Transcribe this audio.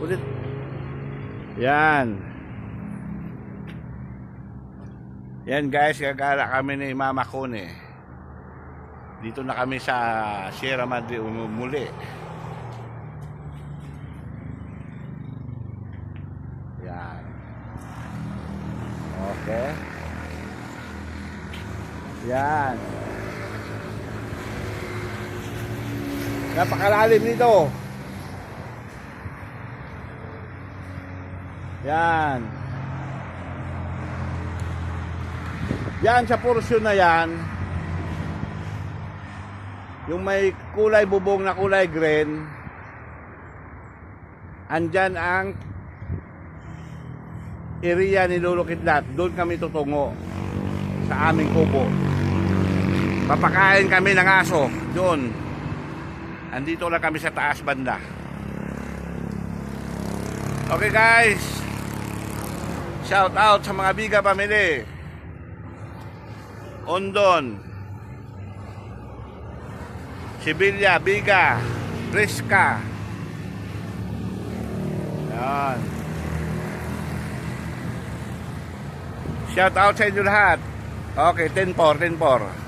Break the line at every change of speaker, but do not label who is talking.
Ulit. Yan. Yan guys, gagala kami ni Mama Cone. Dito na kami sa Sierra Madre muli. Yan. Okay. Yan. Napakalalim nito. Yan. Yan sa porsyon na yan, yung may kulay bubong na kulay green, andyan ang area ni Lolo Kidlat. Doon kami tutungo sa aming kubo. Papakain kami ng aso doon. Andito lang kami sa taas banda. Okay guys, shout out sa mga Biga family, Ondon, Sibilya, Biga, Prisca. Yan. Shout out sa inyo lahat. Okay, 10-4, 10-4.